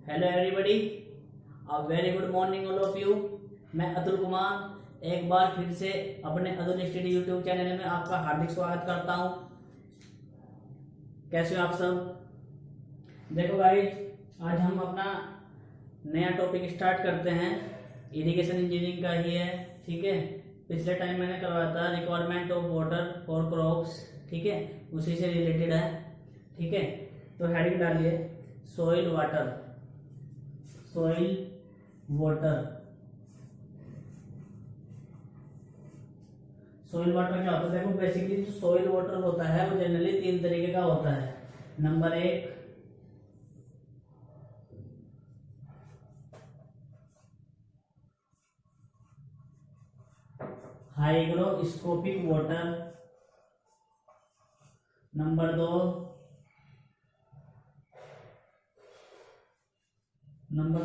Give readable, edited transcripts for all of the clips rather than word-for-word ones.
Hello everybody, a very good morning all of you. मैं अतुल कुमार एक बार फिर से अपने अतुल स्टडी यूट्यूब चैनल में आपका हार्दिक स्वागत करता हूं। कैसे हो आप सब? देखो गाइस, आज हम अपना नया टॉपिक स्टार्ट करते हैं। इरिगेशन इंजीनियरिंग का ही है, ठीक है। पिछले टाइम मैंने करवाया था requirement of water for crops, ठीक है, उसी से रिलेटेड है, ठीक है। तो हेडिंग डालिए soil water. Soil water, soil water क्या होता है? देखो बेसिकली जो सॉइल वाटर होता है वो जनरली तीन तरीके का होता है। नंबर एक, हाइग्रोस्कोपिक वाटर। नंबर दो,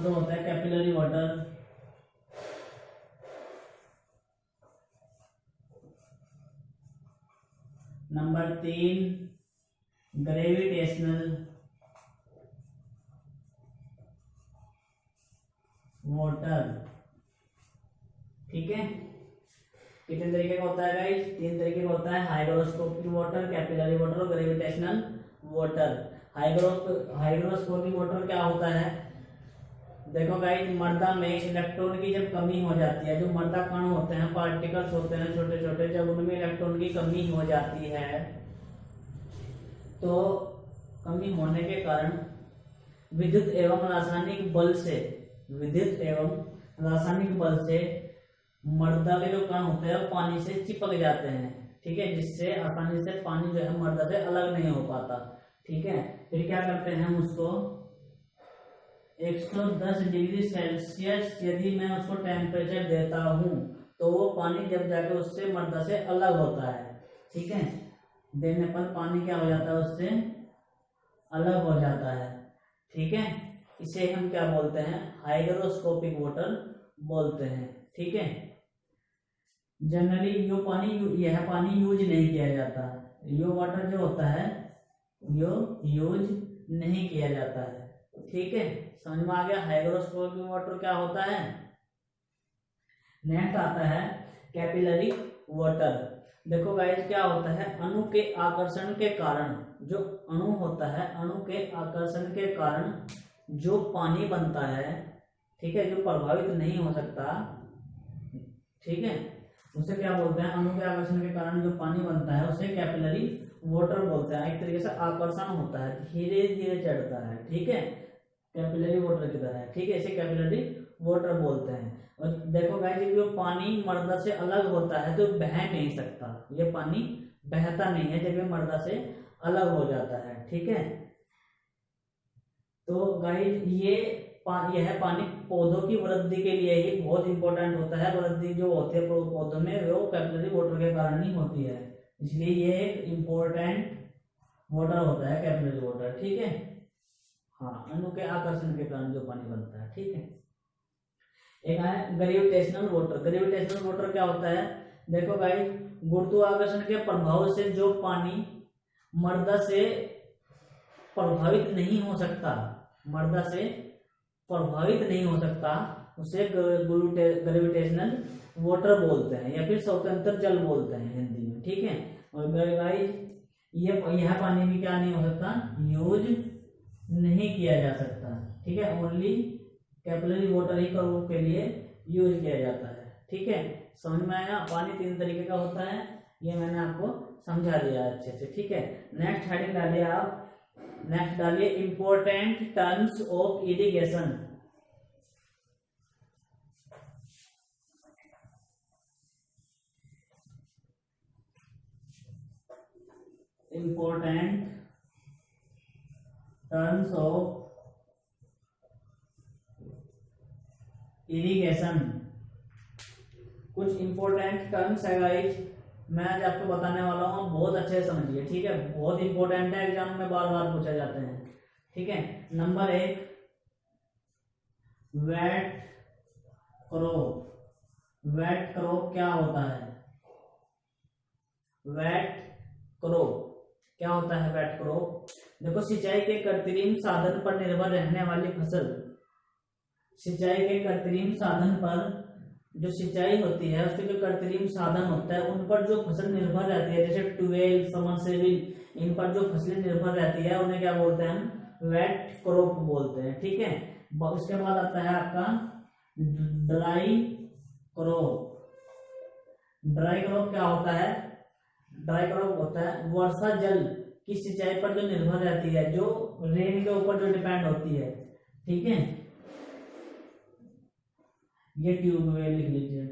होता है कैपिलरी वाटर। नंबर तीन, ग्रेविटेशनल वाटर, ठीक है। कितने तरीके का होता है गाइस? तीन तरीके का होता है, हाइग्रोस्कोपिक वाटर, कैपिलरी वाटर और ग्रेविटेशनल वाटर। हाइग्रोस्कोपिक वाटर क्या होता है? देखो गाइस, मर्दा में इलेक्ट्रॉन की जब कमी हो जाती है, जो मर्दा कण होते हैं, पार्टिकल्स होते हैं छोटे छोटे, जब उनमें इलेक्ट्रॉन की कमी हो जाती है तो कमी होने के कारण विद्युत एवं रासायनिक बल से मर्दा के जो कण होते हैं वो पानी से चिपक जाते हैं, ठीक है, जिससे आसानी से पानी जो है मर्दा से अलग नहीं हो पाता, ठीक है। फिर क्या करते हैं हम उसको 110 डिग्री सेल्सियस यदि मैं उसको टेम्परेचर देता हूं तो वो पानी जब जाके उससे मर्दा से अलग होता है, ठीक है। देने पर पानी क्या हो जाता है? उससे अलग हो जाता है, ठीक है। इसे हम क्या बोलते हैं? हाइग्रोस्कोपिक वाटर बोलते हैं, ठीक है। जनरली यह पानी यूज नहीं किया जाता। यो वाटर जो होता है यो यूज नहीं किया जाता है, ठीक है। समझ में आ गया हाइग्रोस्कोपिक वाटर क्या होता है? नेक्स्ट आता है कैपिलरी वाटर। देखो गाइस, क्या होता है? अणु के आकर्षण के कारण, जो अणु होता है, अणु के आकर्षण के कारण जो पानी बनता है, ठीक है, जो प्रभावित नहीं हो सकता, ठीक है, उसे क्या बोलते हैं? अणु के आकर्षण के कारण जो पानी बनता है उसे कैपिलरी वाटर बोलते हैं। एक तरीके से आकर्षण होता है, धीरे धीरे चढ़ता है, ठीक है, कैपिलरी वाटर की तरह, ठीक है, इसे कैपिलरी वाटर बोलते हैं। और देखो गाइस, जब ये पानी मर्दा से अलग होता है तो बह नहीं सकता, ये पानी बहता नहीं है जब ये मर्दा से अलग हो जाता है, ठीक है। तो गाइस, यह पानी पौधों की वृद्धि के लिए ही बहुत इंपॉर्टेंट होता है। वृद्धि जो होती है पौधों में वो कैपिलरी वाटर के कारण ही होती है, इसलिए ये एक इम्पोर्टेंट वाटर होता है कैपिलरी वाटर, ठीक है। हाँ, अणु के आकर्षण के कारण जो पानी बनता है, ठीक है। एक है ग्रेविटेशनल वाटर। ग्रेविटेशनल वाटर क्या होता है? देखो गाइस, गुरुत्वाकर्षण के प्रभाव से जो पानी मर्दा से प्रभावित नहीं हो सकता, उसे ग्रेविटेशनल वाटर बोलते हैं या फिर स्वतंत्र जल बोलते हैं हिंदी में, ठीक है। और गाइस, यह पानी भी क्या नहीं हो सकता? यूज नहीं किया जा सकता, ठीक है। ओनली कैपिलरी वाटर ही करों के लिए यूज किया जाता है, ठीक है। समझ में आया? पानी तीन तरीके का होता है, ये मैंने आपको समझा दिया अच्छे से, ठीक है। नेक्स्ट हेडिंग डालिए आप। नेक्स्ट डालिए important terms of irrigation. Important terms of irrigation. कुछ इंपॉर्टेंट टर्म्स है गाइस, मैं आज आपको बताने वाला हूँ, बहुत अच्छे से समझिए, ठीक है। बहुत इंपॉर्टेंट है, एग्जाम में बार बार पूछे जाते हैं, ठीक है। नंबर एक, वेट क्रॉप। वेट क्रॉप क्या होता है? वेट क्रॉप क्या होता है वेट क्रॉप? देखो, सिंचाई के कृत्रिम साधन पर निर्भर रहने वाली फसल, सिंचाई के कृत्रिम साधन पर, जो सिंचाई होती है उसके जो कृत्रिम साधन होता है उन पर जो फसल निर्भर रहती है, जैसे ट्यूबवेल, समरसेबिल, इन पर जो फसलें निर्भर रहती है उन्हें क्या बोलते हैं हम? वेट क्रॉप बोलते हैं। ठीक है, उसके बाद आता है आपका ड्राई क्रॉप। ड्राई क्रॉप क्या होता है? ड्राई क्रॉप होता है वर्षा जल की सिंचाई पर जो निर्भर रहती है, जो रेन के ऊपर जो डिपेंड होती है। ठीक है, ये ट्यूबवेल लिख लीजिए,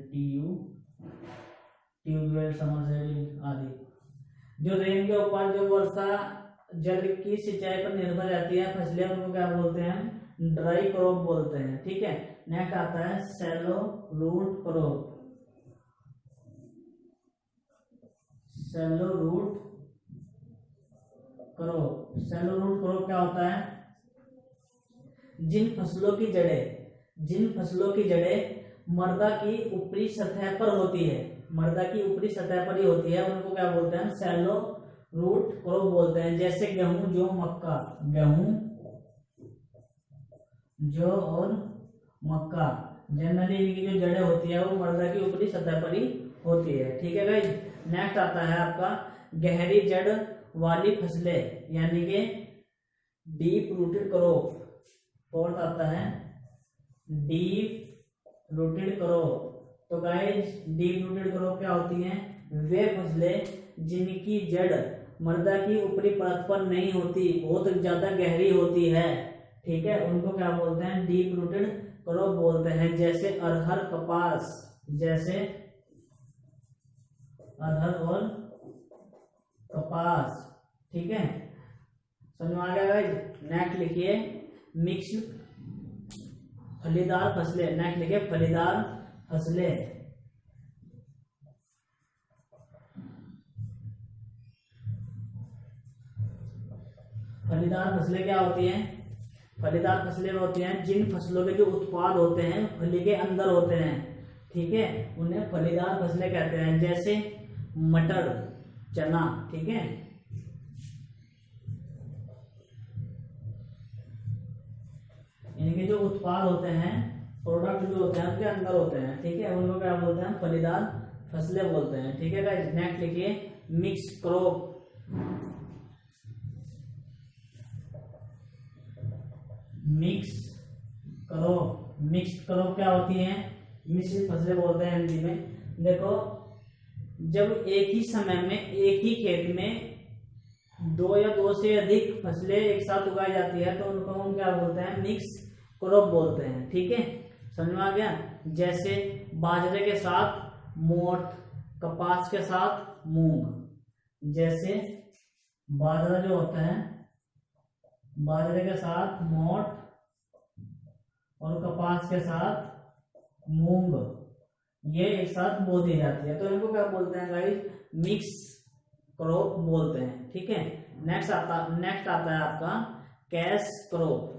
ट्यूबवेल, समरसेबिल आदि। जो रेन के ऊपर जो वर्षा जल की सिंचाई पर निर्भर रहती है फसलें, उनको क्या बोलते हैं? ड्राई क्रॉप बोलते हैं। ठीक है, नेक्स्ट आता है shallow root crop. Shallow root crop, shallow root crop क्या होता है? जिन फसलों की जड़ें मृदा की ऊपरी सतह पर होती है, मृदा की ऊपरी सतह पर ही होती है, उनको क्या बोलते हैं? शैलो रूट क्रॉप बोलते हैं। जैसे गेहूं, जौ, मक्का। गेहूं, जौ और मक्का, जनरली इनकी जो जड़ें होती है वो मृदा की ऊपरी सतह पर ही होती है। ठीक है गाइस, नेक्स्ट आता है आपका गहरी जड़ वाली फसलें, यानी कि डीप रूटेड क्रॉप। फोर्थ आता है डीप रूटेड क्रॉप। तो गाइस, डीप रूटेड क्रॉप क्या होती हैं? वे फसलें जिनकी जड़ मृदा की ऊपरी परत पर नहीं होती, बहुत ज्यादा गहरी होती है। ठीक है, उनको क्या बोलते हैं? डीप रूटेड क्रॉप बोलते हैं। जैसे अरहर, कपास, जैसे अरहर और कपास। ठीक है, समझ में आ गया गाइस? नेक्स्ट लिखिए मिक्स फलीदार फसलें। नेक्स्ट लिखिए फलीदार फसलें। फलीदार फसलें क्या होती हैं? फलीदार फसलें होती हैं जिन फसलों के जो उत्पाद होते हैं फली के अंदर होते हैं। ठीक है, उन्हें फलीदार फसलें कहते हैं। जैसे मटर, चना। ठीक है, इनके जो उत्पाद होते हैं, प्रोडक्ट जो होते हैं उनके अंदर होते हैं। ठीक है, उनको क्या बोलते हैं? फलीदार फसलें बोलते हैं। ठीक है गाइस, नेक्स्ट लिखिए मिक्स क्रॉप। मिक्स क्रॉप क्या होती है? मिश्रित फसलें बोलते हैं हिंदी में। देखो, जब एक ही समय में एक ही खेत में दो या दो से अधिक फसलें एक साथ उगाई जाती है तो उनको हम क्या बोलते हैं? मिक्स क्रॉप बोलते हैं। ठीक है, समझ में आ गया? जैसे बाजरे के साथ मोठ, कपास के साथ मूंग। जैसे बाजरा जो होता है, बाजरे के साथ मोठ और कपास के साथ मूंग, ये एक साथ बो दी जाती है तो इनको क्या बोलते हैं गाइस? मिक्स क्रॉप बोलते हैं। ठीक है, नेक्स्ट आता है आपका कैश क्रॉप।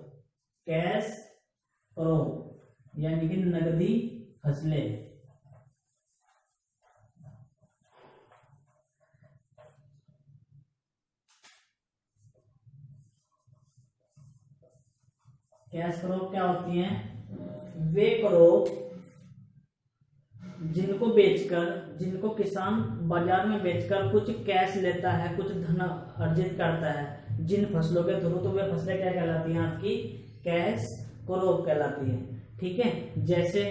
कैश क्रॉप यानी कि नगदी फसलें। कैश क्रॉप क्या होती हैं? वे क्रॉप जिनको किसान बाजार में बेचकर कुछ कैश लेता है, कुछ धन अर्जित करता है जिन फसलों के थ्रू, तो वे फसलें क्या कहलाती हैं? आपकी कैश क्रॉप कहलाती है। ठीक है, जैसे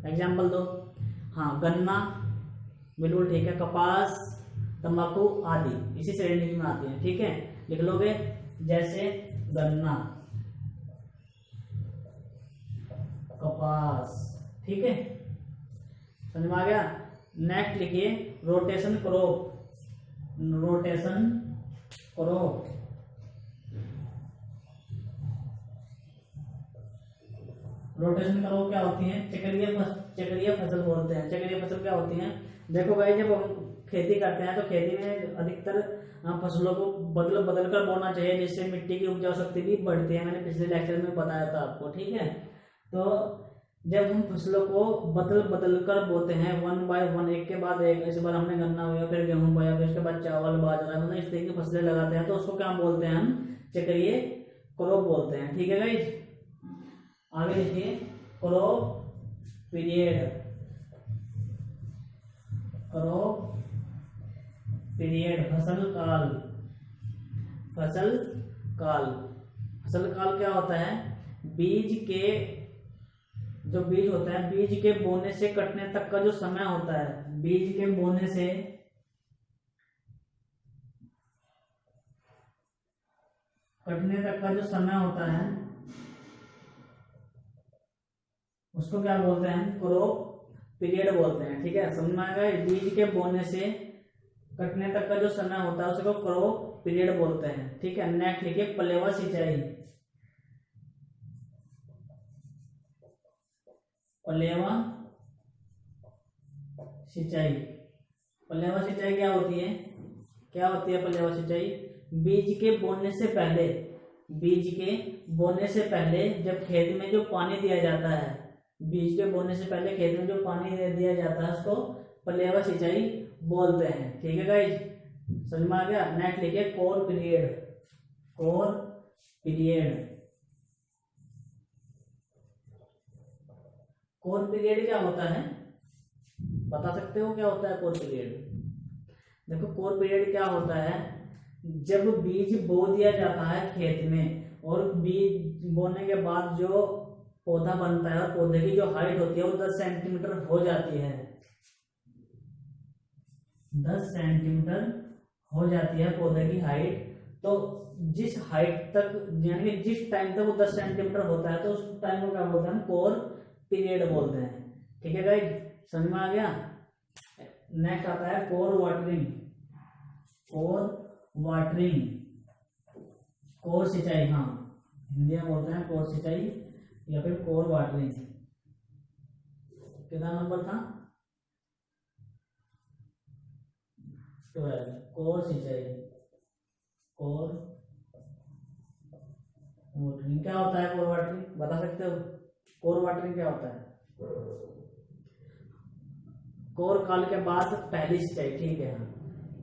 एग्जाम्पल दो। हाँ, गन्ना, बिल्कुल ठीक है, कपास, तंबाकू आदि इसी श्रेणी में आती है। ठीक है, लिख लोगे जैसे गन्ना, कपास। ठीक है, समझ में आ गया? नेक्स्ट लिखिए rotation crop. Rotation crop rotation crop क्या होती है? चक्रीय फसल बोलते हैं। चक्रीय फसल क्या होती है? देखो भाई, जब हम खेती करते हैं तो खेती में अधिकतर फसलों को बदल कर बोना चाहिए, जिससे मिट्टी की उपजाऊ शक्ति भी बढ़ती है। मैंने पिछले लेक्चर में बताया था आपको। ठीक है, तो जब हम फसलों को बदल बदल कर बोते हैं, 1 बाय 1, एक के बाद एक, इस बार हमने गन्ना बोया, फिर गेहूं बोया, फिर उसके बाद चावल, बाजरा, मतलब इस तरीके की फसलें लगाते हैं, तो उसको क्या बोलते हैं हम, चक्रीय क्रॉप बोलते हैं। ठीक है गाइज, आगे देखिए, क्रॉप पीरियड, क्रॉप पीरियड, फसल काल, फसल काल। फसल काल क्या होता है, बीज के, जो बीज होता है, बीज के बोने से कटने तक का जो समय होता है, बीज के बोने से कटने तक का जो समय होता है, उसको क्या बोलते हैं, क्रॉप पीरियड बोलते हैं। ठीक है, समझ में आएगा, बीज के बोने से कटने तक का जो समय होता है उसको क्रॉप पीरियड बोलते हैं। ठीक है, नेक्स्ट लिखिए, पलेवा सिंचाई, पलेवा सिंचाई। पलेवा सिंचाई क्या होती है, क्या होती है पलेवा सिंचाई, बीज के बोने से पहले, बीज के बोने से पहले जब खेत में जो पानी दिया जाता है, बीज के बोने से पहले खेत में जो पानी दिया जाता है उसको पलेवा सिंचाई बोलते हैं। ठीक है गाइज, समझ में आ गया। नेक्स्ट लिखिए, core period, core period. Core period क्या होता है, बता सकते हो क्या होता है कोर पीरियड? देखो, कोर पीरियड क्या होता है, जब बीज बो दिया जाता है खेत में, और बीज बोने के बाद जो पौधा बनता है और पौधे की जो हाइट होती है वो 10 सेंटीमीटर हो जाती है, 10 सेंटीमीटर हो जाती है पौधे की हाइट। तो जिस हाइट तक, यानी कि जिस टाइम तक वो 10 सेंटीमीटर होता है, तो उस टाइम को क्या बोलते हैं, कोर पीरियड बोलते हैं। ठीक है गाइस, समझ में आ गया। नेक्स्ट आता है core watering, core watering, core सिंचाई, हाँ हिंदी में बोलते हैं कोर सिंचाई या फिर कोर वाटरिंग। कितना नंबर था, 12। कोर सिंचाई, कोर वाटरिंग क्या होता है, कोर वाटरिंग बता सकते हो, कोर वाटरिंग क्या होता है? कोर काल के बाद पहली सिंचाई। ठीक है, हाँ,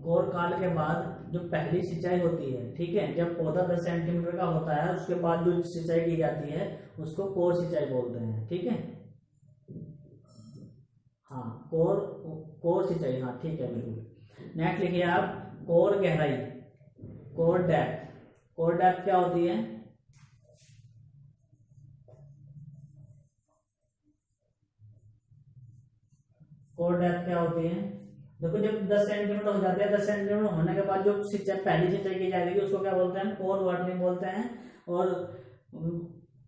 कोर काल के बाद जो पहली सिंचाई होती है, ठीक है, जब पौधा 10 सेंटीमीटर का होता है उसके बाद जो सिंचाई की जाती है उसको कोर सिंचाई बोलते हैं। ठीक है, हाँ कोर, कोर सिंचाई, हाँ ठीक है बिल्कुल। नेक्स्ट लिखिए आप, कोर गहराई, कोर डेप्थ। कोर डेप्थ क्या होती है, कोर डेप्थ क्या होती है? देखो, जब 10 सेंटीमीटर हो जाते हैं, 10 सेंटीमीटर होने के बाद जो सिंचाई, पहली सिंचाई की जाएगी उसको क्या बोलते हैं, कोर वाटरिंग बोलते हैं। और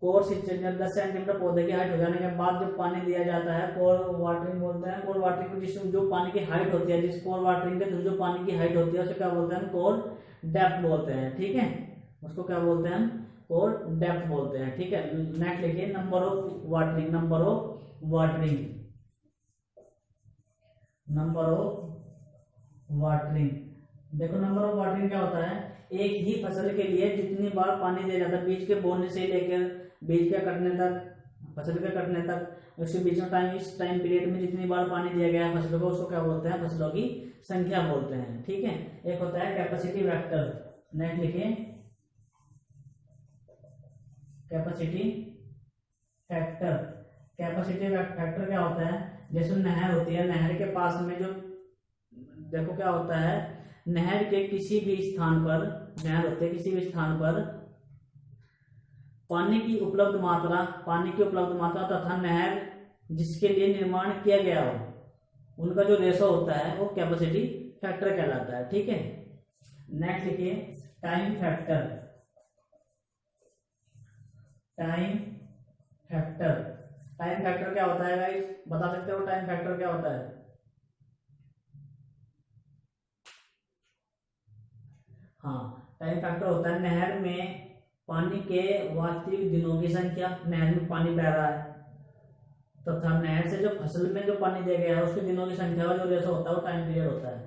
कोर सिंचाई, जब 10 सेंटीमीटर पौधे की हाइट हो जाने के बाद जो पानी दिया जाता है, कोर वाटरिंग बोलते हैं। कोर वाटरिंग में जिस जो पानी की हाइट होती है, जिस कोर वाटरिंग के थ्रू जो पानी की हाइट होती है उसे क्या बोलते हैं, कोर डेप्थ बोलते हैं। ठीक है, उसको क्या बोलते हैं, कोर डेप्थ बोलते हैं। ठीक है, नेक्स्ट लिखिए, number of watering, number of watering, number of watering. देखो, नंबर ऑफ वाटरिंग क्या होता है, एक ही फसल के लिए जितनी बार पानी दिया जाता है, बीज के बोने से लेकर बीज के कटने तक, फसल के कटने तक, उसके बीच में टाइम, इस टाइम पीरियड में जितनी बार पानी दिया गया है फसलों को, उसको क्या बोलते हैं, फसलों की संख्या बोलते हैं। ठीक है, एक होता है कैपेसिटी फैक्टर। नेक्स्ट लिखिए, कैपेसिटी फैक्टर। कैपेसिटी फैक्टर क्या होता है, जैसे नहर होती है, नहर के पास में जो, देखो क्या होता है, नहर के किसी भी स्थान पर, नहर होती है किसी भी स्थान पर पानी की उपलब्ध मात्रा, पानी की उपलब्ध मात्रा तथा नहर जिसके लिए निर्माण किया गया हो, उनका जो रेशो होता है वो कैपेसिटी फैक्टर कहलाता है। ठीक है, नेक्स्ट लिखिए, time factor, time factor. Time factor क्या होता है गाइस, बता सकते हो टाइम फैक्टर क्या होता है? हाँ, टाइम फैक्टर होता है नहर में पानी के वास्तविक दिनों की संख्या, नहर में पानी बह रहा है तथा नहर से जो फसल में जो पानी दिया गया है उसके दिनों की संख्या का जो रेशो होता है वो टाइम पीरियड होता है।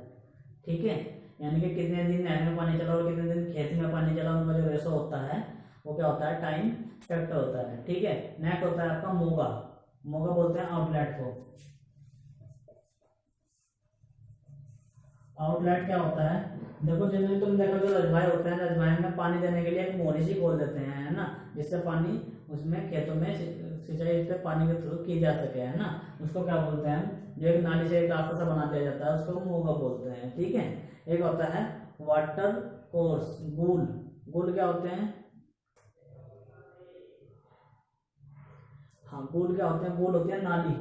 ठीक है, यानी कि कितने दिन नहर में पानी चला और कितने दिन खेत में पानी चला, उनका जो रेशो होता है वो क्या होता है, टाइम फैक्टर होता है। ठीक है, नेक्स्ट होता है आपका मूगा, मोगा बोलते हैं आउटलेट को। आउटलेट क्या होता है, देखो जनरली तुम देखो जो रजवाए होते हैं, रजवाए में पानी देने के लिए एक मोरी सी खोल देते हैं, है ना, जिससे पानी उसमें खेतों में सिंचाई पे पानी के थ्रू की जा सके, है ना। उसको क्या बोलते हैं, जो एक नाली से एक रास्ता सा बना दिया जाता है उसको मोगा बोलते हैं, ठीक है। एक होता है वाटर कोर्स, गूल। गूल क्या होते हैं, हाँ गूल क्या होते हैं, गूल होती है नाली।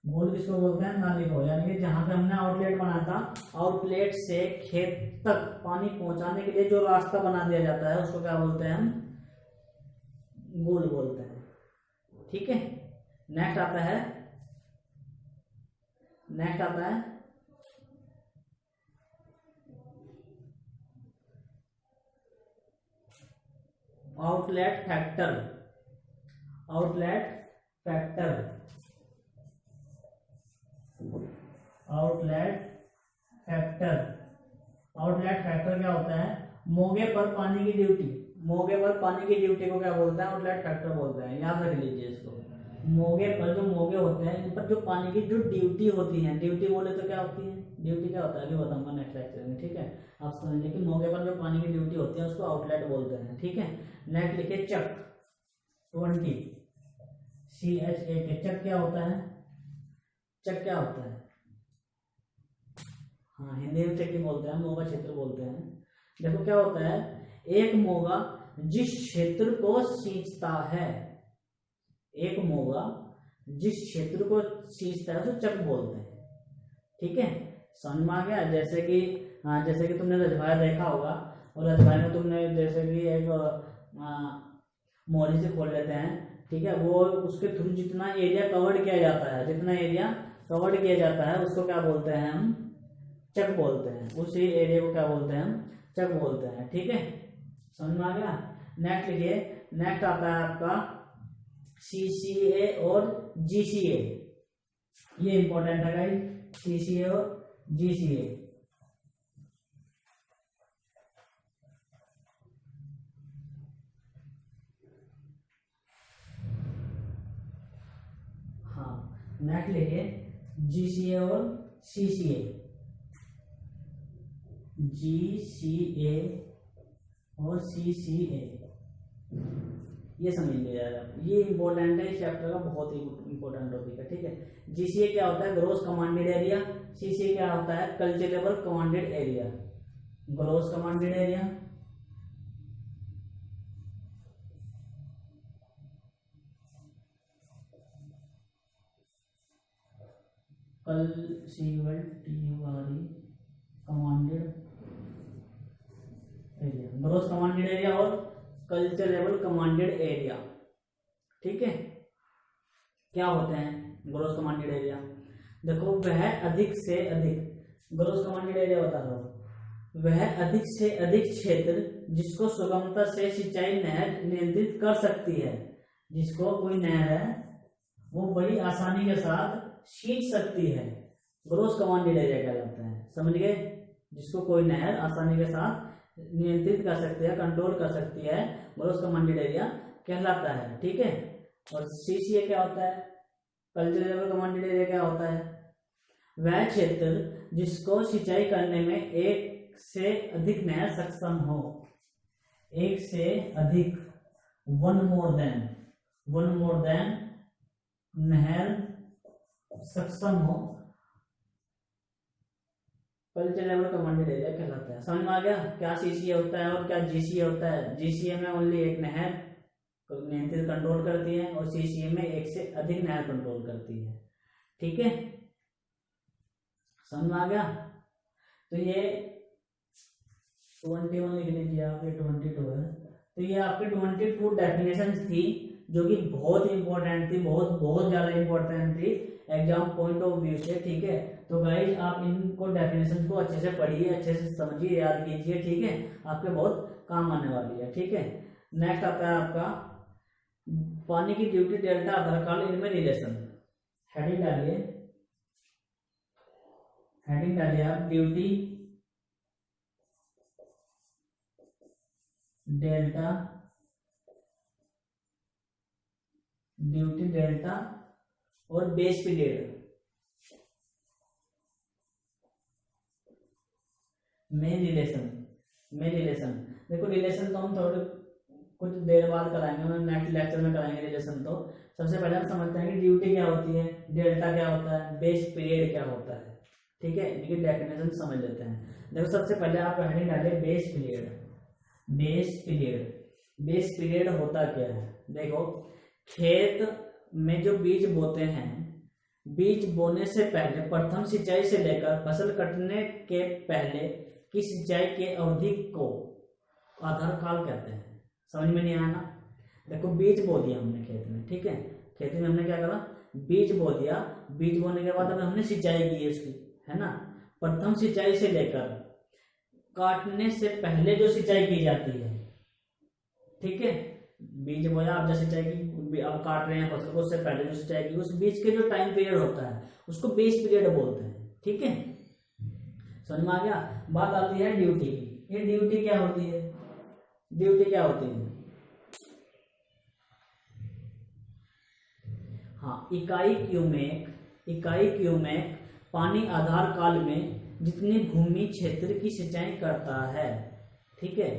गोल किसको बोलते हैं, नाली को, यानी कि जहां पे हमने आउटलेट बनाया था, आउटलेट से खेत तक पानी पहुंचाने के लिए जो रास्ता बना दिया जाता है उसको क्या बोलते हैं, हम गोल बोलते हैं, ठीक है। नेक्स्ट आता है, नेक्स्ट आता है outlet factor. Outlet factor, outlet factor. Outlet factor क्या होता है, मोगे पर पानी की ड्यूटी, मोगे पर पानी की ड्यूटी को क्या बोलते हैं, आउटलेट फैक्टर बोलते हैं, याद रख लीजिए इसको। मोगे पर जो मोगे होते हैं, इन पर जो पानी की जो ड्यूटी होती है, ड्यूटी बोले तो क्या होती है, ड्यूटी क्या होता है अभी बताऊंगा नेक्स्ट लेक्चर में, ठीक है। आप समझ लेकिन मोगे पर जो पानी की ड्यूटी होती है उसको आउटलेट बोलते हैं, ठीक है। नेक्स्ट लिखिए चक, 20 CHAK। चक क्या होता है, चक क्या होता है, हाँ हिंदी में चक्की बोलते हैं, मोगा क्षेत्र बोलते हैं। देखो क्या होता है, एक मोगा जिस क्षेत्र को सींचता है, एक मोगा जिस क्षेत्र को सींचता है उसे चक बोलते हैं, ठीक है। समझ में आ गया। जैसे कि जैसे कि तुमने रजवाया देखा होगा, और रजवाए में तुमने जैसे कि एक मोरी से खोल लेते हैं, ठीक है, वो उसके थ्रू जितना एरिया कवर्ड किया जाता है, जितना एरिया कवर्ड किया जाता है उसको क्या बोलते हैं, हम चक बोलते हैं। उसी एरिया को क्या बोलते हैं, हम चक बोलते हैं, ठीक है। समझ में आ गया। नेक्स्ट लिखिए, नेक्स्ट आता है आपका CCA और GCA। ये इंपॉर्टेंट है गाइस, CCA और GCA। हाँ नेक्स्ट लिखिए GCA और CCA। GCA और CCA ये समझ लिया यार, ये इंपॉर्टेंट है, इस चैप्टर का बहुत ही इंपॉर्टेंट टॉपिक है, ठीक है। GCA क्या होता है, ग्रोस कमांडेड एरिया। CCA क्या होता है, culturable commanded area. Gross commanded area, commanded area, gross commanded area और कल्चरेबल कमांडेड एरिया, ठीक है। क्या होते हैं ग्रोस कमांडेड एरिया, देखो वह अधिक से अधिक, ग्रोस कमांडेड एरिया बता रहा हूं, वह अधिक से अधिक क्षेत्र जिसको सुगमता से सिंचाई नहर नियंत्रित कर सकती है, जिसको कोई नहर है वो बड़ी आसानी के साथ सींच सकती है, ग्रोस कमांडेड एरिया कहलाता है, समझ गए। जिसको कोई नहर आसानी के साथ नियंत्रित कर सकती है, कंट्रोल कर सकती है, ग्रोस कमांडेड एरिया कहलाता है, ठीक है। और CCA क्या होता है, कल्चरेबल कमांडेड एरिया क्या होता है, वह क्षेत्र जिसको सिंचाई करने में एक से अधिक नहर सक्षम हो, एक से अधिक, वन मोर देन नहर सक्षम हो, कल्चरेबल कमांडेड एरिया कहलाता है। समझ में आ गया क्या CCA होता है और क्या GCA होता है। GCA में ओनली एक नहर नियंत्रित कंट्रोल करती है और CCA में एक से अधिक नहर कंट्रोल करती है, ठीक है। समझ में आ गया। तो ये 21 लिख लीजिए आप, ये 22 है। तो ये आपके 22 डेफिनेशन थी जो कि बहुत इंपॉर्टेंट थी, बहुत बहुत ज्यादा इंपॉर्टेंट थी एग्जाम पॉइंट ऑफ व्यू से, ठीक है। तो गाइस आप इनको डेफिनेशन को अच्छे से पढ़िए, अच्छे से समझिए, याद कीजिए, ठीक है, आपके बहुत काम आने वाली है, ठीक है। नेक्स्ट आता है आपका पानी की ड्यूटी, डेल्टा, आधार काल, इनमें रिलेशन। हेडिंग डालिए, हेडिंग डालिए आप, ड्यूटी, डेल्टा, ड्यूटी डेल्टा और बेस पीरियड में रिलेशन देखो रिलेशन तो हम थोड़े कुछ देर बाद कराएंगे, मैं नेक्स्ट लेक्चर में कराएंगे रिलेशन। तो सबसे पहले हम समझते हैं कि ड्यूटी क्या होती है, डेल्टा क्या होता है, बेस पीरियड क्या होता है। ठीक है, इनकी डेफिनेशन समझ लेते हैं। देखो सबसे पहले आप हेडिंग डालिए बेस पीरियड। बेस पीरियड होता क्या है, देखो खेत में जो बीज बोते हैं, बीज बोने से पहले प्रथम सिंचाई से लेकर फसल कटने के पहले की सिंचाई के अवधि को आधार काल कहते हैं। समझ में नहीं आया ना? देखो बीज बो दिया हमने खेत में, ठीक है, खेती में हमने क्या करा, बीज बो दिया, बीज बोने के बाद अब हमने सिंचाई की है उसकी, है ना। प्रथम सिंचाई से लेकर काटने से पहले जो सिंचाई की जाती है, ठीक है, बीज बोया, आप जो सिंचाई की, अब काट रहे हैं फसल को, उससे पहले जो सिंचाई की, उस बीच के जो टाइम पीरियड होता है उसको बेस पीरियड बोलते हैं। ठीक है, समझ में आ गया। बात आती है ड्यूटी की। ये ड्यूटी क्या होती है, ड्यूटी क्या होती है, हाँ, इकाई क्यूमेक पानी आधार काल में जितनी भूमि क्षेत्र की सिंचाई करता है। ठीक है,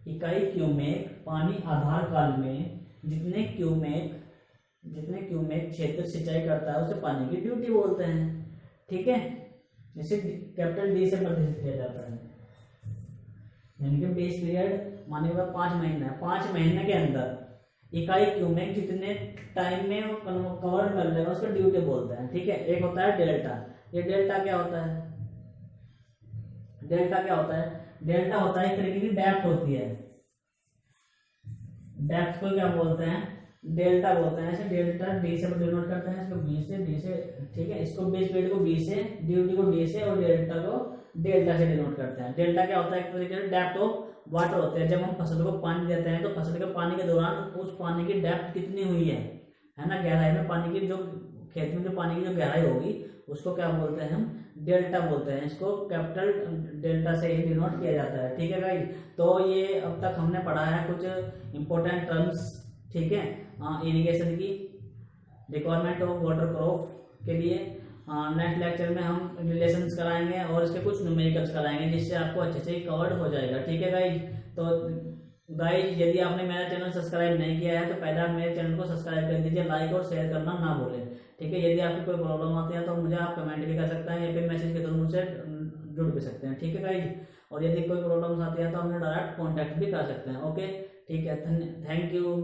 इकाई क्यूमेक पानी आधार काल में जितने क्यूमेक क्षेत्र सिंचाई करता है उसे पानी की ड्यूटी बोलते हैं। ठीक है, जिसे कैपिटल डी से प्रदर्शित किया जाता है। यानी कि बेस पीरियड माने 5 महीना है, 5 महीने के अंदर इकाई क्यूमेक जितने टाइम में वो कवर कर लेगा उसको ड्यूटी बोलते हैं। ठीक है, एक होता है डेल्टा। ये डेल्टा क्या होता है, डेल्टा होता है एक तरीके की डेप्थ होती है, डेप्थ को क्या बोलते हैं, डेल्टा बोलते हैं। ऐसे डेल्टा डी से डिनोट करते हैं, इसको बी से, डी से, ठीक है, इसको बेस पीरियड को बी से, ड्यूटी को डी से और डेल्टा को डेल्टा से डिनोट करते हैं। डेल्टा क्या होता है, एक तरीके से डेप्थ ऑफ वाटर होते हैं। जब हम फसल को पानी देते हैं तो फसल के पानी के दौरान उस पानी की डेप्थ कितनी हुई है ना, गहराई में पानी की, जो खेत में जो पानी की जो गहराई होगी उसको क्या बोलते हैं, हम डेल्टा बोलते हैं। इसको कैपिटल डेल्टा से ही डिनोट किया जाता है। ठीक है गाइस, तो ये अब तक हमने पढ़ा है कुछ इंपॉर्टेंट टर्म्स। ठीक है, इरिगेशन की, रिक्वायरमेंट ऑफ वाटर क्रॉप के लिए। नेक्स्ट लेक्चर में हम रिलेशंस कराएंगे और इसके कुछ न्यूमेरिकल्स कराएंगे, जिससे आपको अच्छे से कवर्ड हो जाएगा। ठीक है गाइज, तो गाइज यदि आपने मेरा चैनल सब्सक्राइब नहीं किया है तो पहले आप मेरे चैनल को सब्सक्राइब कर दीजिए, लाइक और शेयर करना ना भूलें। ठीक है, यदि आपकी कोई प्रॉब्लम आती है तो मुझे आप कमेंट भी कर सकते हैं या फिर मैसेज के थ्रू मुझसे जुड़ भी सकते हैं। ठीक है गाइज, और यदि कोई प्रॉब्लम्स आती है तो हमें डायरेक्ट कॉन्टैक्ट भी कर सकते हैं। ओके, ठीक है, थैंक यू।